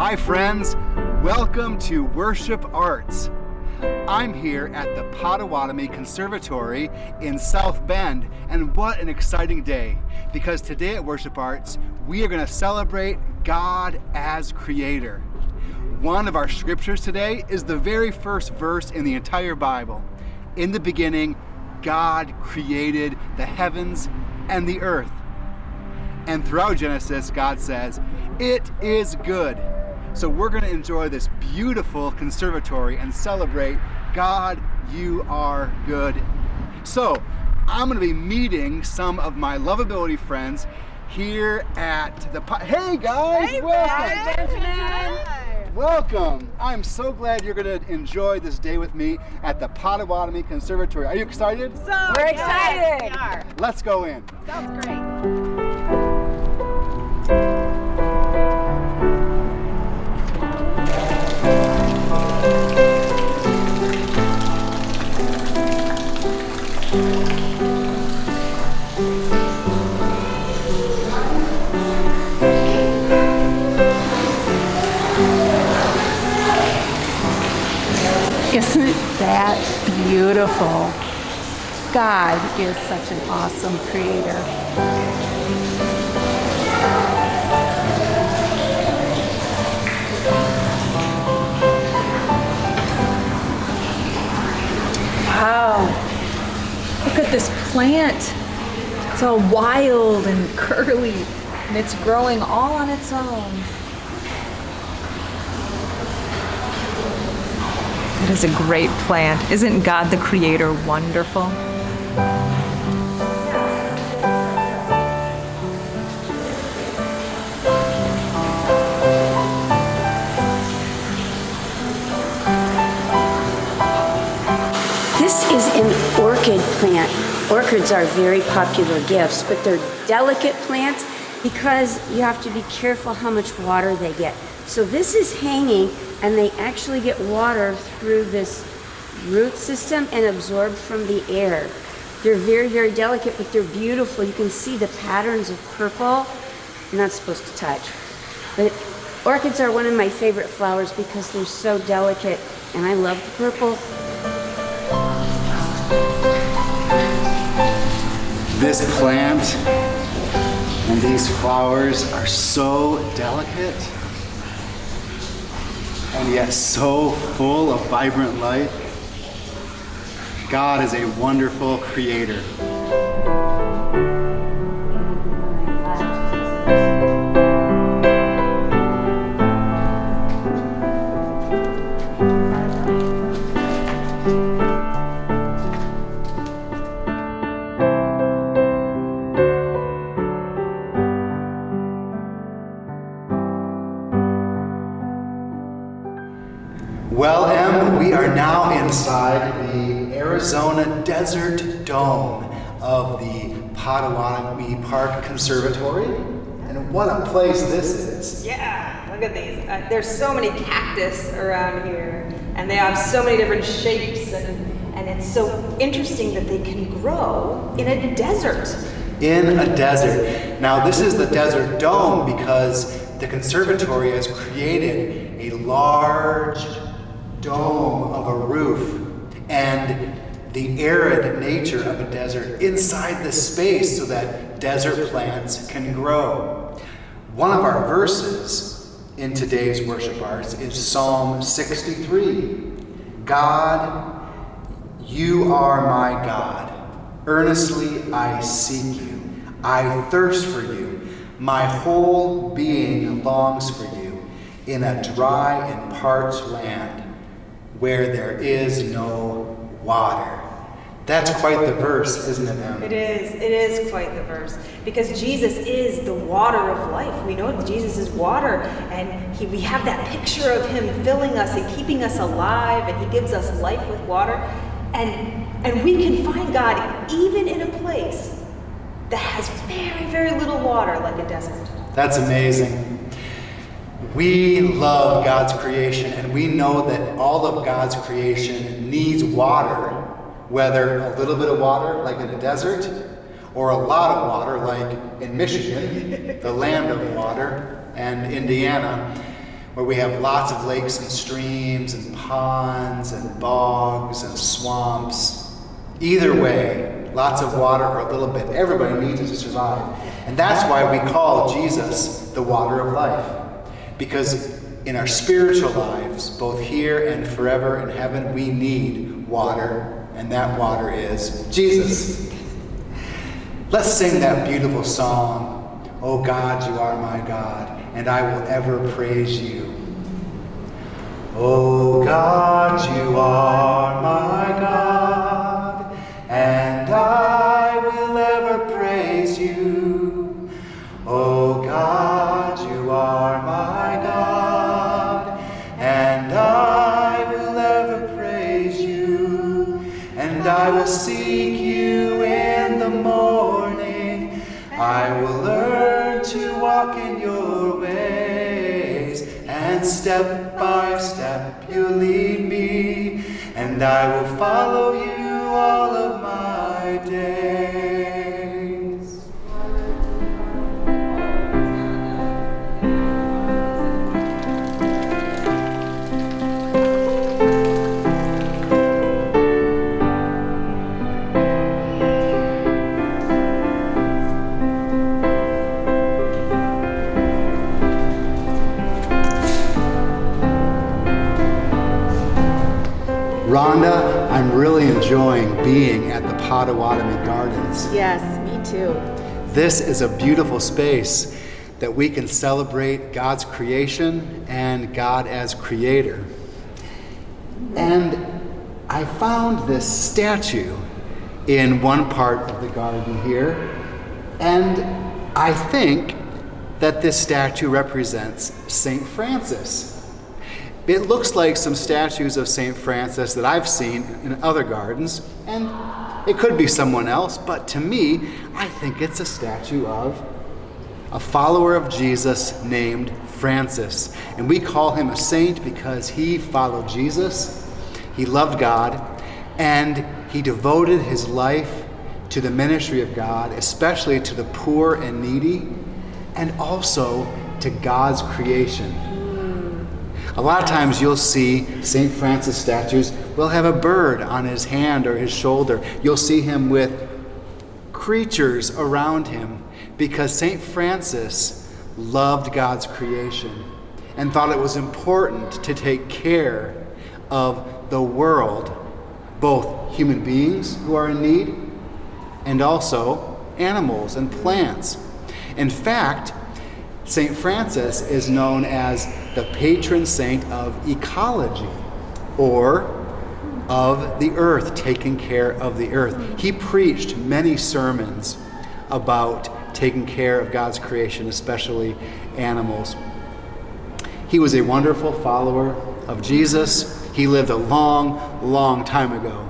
Hi friends, welcome to Worship Arts. I'm here at the Potawatomi Conservatory in South Bend, and what an exciting day, because today at Worship Arts, we are going to celebrate God as Creator. One of our scriptures today is the very first verse in the entire Bible. In the beginning, God created the heavens and the earth. And throughout Genesis, God says, "It is good." So we're going to enjoy this beautiful conservatory and celebrate God, you are good. So I'm going to be meeting some of my Luvability friends here at the Hey guys, hey, welcome. Welcome. I'm so glad you're going to enjoy this day with me at the Potawatomi Conservatory. Are you excited? We're excited. We are. Let's go in. Sounds great. Isn't that beautiful? God is such an awesome creator. Wow, look at this plant. It's all wild and curly, and it's growing all on its own. It is a great plant. Isn't God the Creator wonderful? This is an orchid plant. Orchids are very popular gifts, but they're delicate plants because you have to be careful how much water they get. So this is hanging, and they actually get water through this root system and absorbed from the air. They're very, very delicate, but they're beautiful. You can see the patterns of purple. You're not supposed to touch. But orchids are one of my favorite flowers because they're so delicate, and I love the purple. This plant and these flowers are so delicate and yet so full of vibrant life. God is a wonderful creator. Well, Em, we are now inside the Arizona Desert Dome of the Potawatomi Park Conservatory. And what a place this is. Yeah, look at these. There's so many cactus around here, and they have so many different shapes, and it's so interesting that they can grow in a desert. In a desert. Now, this is the Desert Dome because the conservatory has created a large dome of a roof and the arid nature of a desert inside the space so that desert plants can grow. One of our verses in today's worship arts is Psalm 63. God, you are my God. Earnestly I seek you. I thirst for you. My whole being longs for you in a dry and parched land where there is no water. That's quite the verse, isn't it, Em? It is quite the verse, because Jesus is the water of life. We know Jesus is water, and we have that picture of him filling us and keeping us alive, and he gives us life with water, and we can find God even in a place that has very, very little water, like a desert. That's amazing. We love God's creation, and we know that all of God's creation needs water, whether a little bit of water, like in a desert, or a lot of water, like in Michigan, the land of water, and Indiana. where we have lots of lakes and streams and ponds and bogs and swamps. Either way, lots of water or a little bit. Everybody needs it to survive. And that's why we call Jesus the water of life. Because in our spiritual lives, both here and forever in heaven, we need water, and that water is Jesus. Let's sing that beautiful song, "Oh God, you are my God, and I will ever praise you." Oh God, you are my God, and I will ever praise you. Oh God, you are my God, and I will ever praise you. And I will seek you in the morning. I will learn to walk in your ways, and step by step you lead me, and I will follow you all of my days. Rhonda, I'm really enjoying being at the Potawatomi Gardens. Yes, me too. This is a beautiful space that we can celebrate God's creation and God as creator. And I found this statue in one part of the garden here, and I think that this statue represents St. Francis. It looks like some statues of St. Francis that I've seen in other gardens, and it could be someone else, but to me, I think it's a statue of a follower of Jesus named Francis. And we call him a saint because he followed Jesus, he loved God, and he devoted his life to the ministry of God, especially to the poor and needy, and also to God's creation. A lot of times you'll see St. Francis statues will have a bird on his hand or his shoulder. You'll see him with creatures around him because St. Francis loved God's creation and thought it was important to take care of the world, both human beings who are in need and also animals and plants. In fact, St. Francis is known as the patron saint of ecology, or of the earth, taking care of the earth. He preached many sermons about taking care of God's creation, especially animals. He was a wonderful follower of Jesus. He lived a long, long time ago,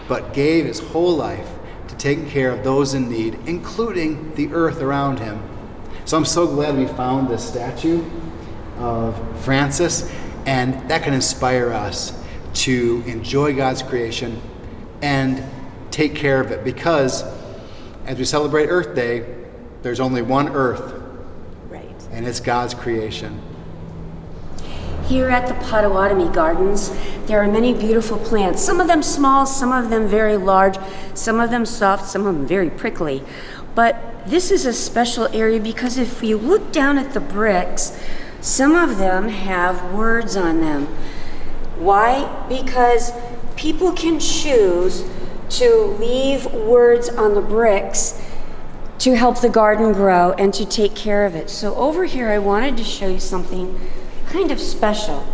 but gave his whole life to taking care of those in need, including the earth around him. So I'm so glad we found this statue of Francis, and that can inspire us to enjoy God's creation and take care of it, because as we celebrate Earth Day, there's only one Earth, Right. and it's God's creation. Here at the Potawatomi Gardens, there are many beautiful plants. Some of them small, some of them very large, some of them soft, some of them very prickly. But this is a special area because if you look down at the bricks, some of them have words on them. Why? Because people can choose to leave words on the bricks to help the garden grow and to take care of it. So over here, I wanted to show you something kind of special.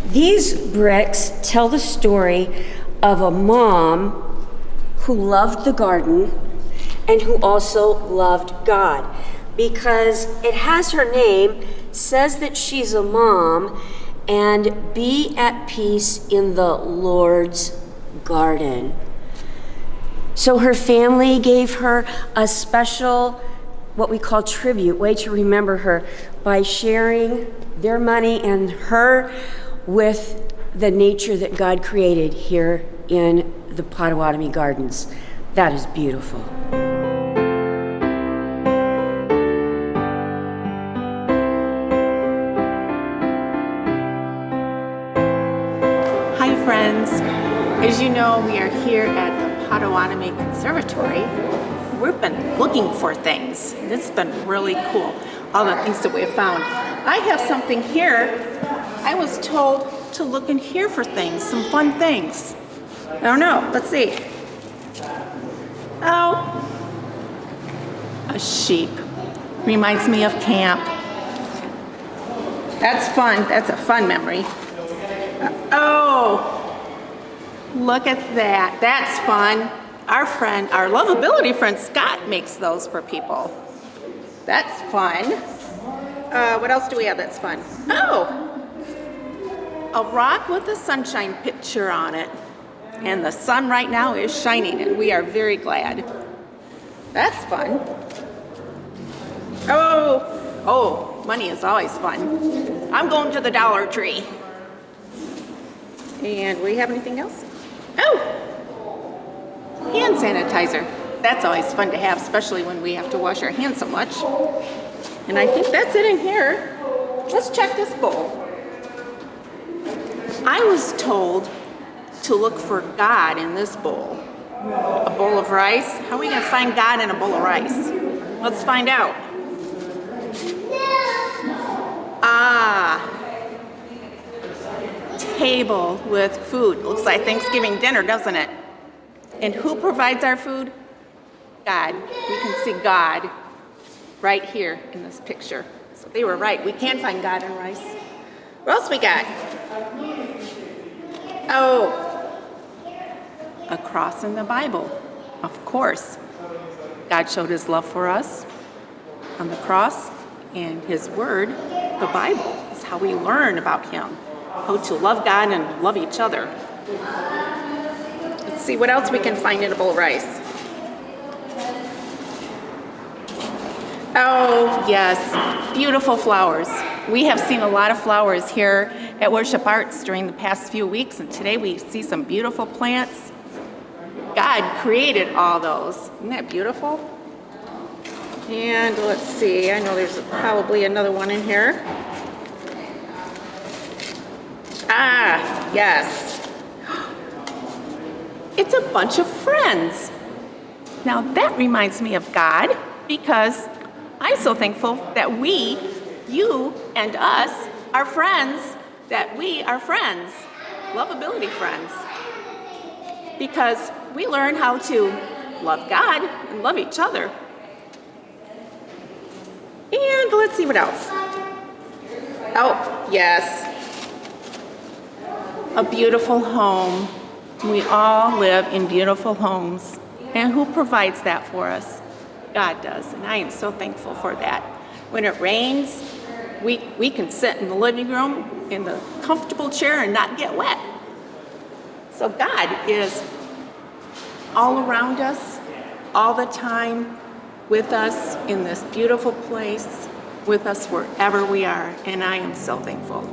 These bricks tell the story of a mom who loved the garden and who also loved God, because it has her name, says that she's a mom, and be at peace in the Lord's garden. So her family gave her a special, what we call tribute, way to remember her, by sharing their money and her with the nature that God created here in the Potawatomi Gardens. That is beautiful. friends. As you know, we are here at the Potawatomi Conservatory. We've been looking for things. It's been really cool, all the things that we have found. I have something here. I was told to look in here for things, some fun things. I don't know, let's see. Oh, a sheep. Reminds me of camp. That's fun, that's a fun memory. Oh, look at that, that's fun. Our Luvability friend Scott makes those for people. That's fun. What else do we have that's fun? Oh, a rock with a sunshine picture on it. And the sun right now is shining and we are very glad. That's fun. Oh, money is always fun. I'm going to the Dollar Tree. And we have anything else? Oh, hand sanitizer. That's always fun to have, especially when we have to wash our hands so much. And I think that's it in here. Let's check this bowl. I was told to look for God in this bowl. A bowl of rice? How are we going to find God in a bowl of rice? Let's find out. Table with food. Looks like Thanksgiving dinner, doesn't it? And who provides our food? God. We can see God right here in this picture. So they were right. We can find God in rice. What else we got? Oh, a cross in the Bible. Of course. God showed his love for us on the cross, and his word, the Bible, is how we learn about him, how to love God and love each other. Let's see what else we can find in a bowl of rice. Oh, yes, beautiful flowers. We have seen a lot of flowers here at Worship Arts during the past few weeks, and today we see some beautiful plants. God created all those. Isn't that beautiful? And let's see, I know there's probably another one in here. Ah, yes. It's a bunch of friends. Now that reminds me of God, because I'm so thankful that we, you and us, are friends, that we are friends, Luvability friends. Because we learn how to love God and love each other. And let's see what else. Oh, yes. A beautiful home. We all live in beautiful homes. And who provides that for us? God does. And I am so thankful for that. When it rains, we can sit in the living room in the comfortable chair and not get wet. So God is all around us, all the time, with us in this beautiful place, with us wherever we are, and I am so thankful.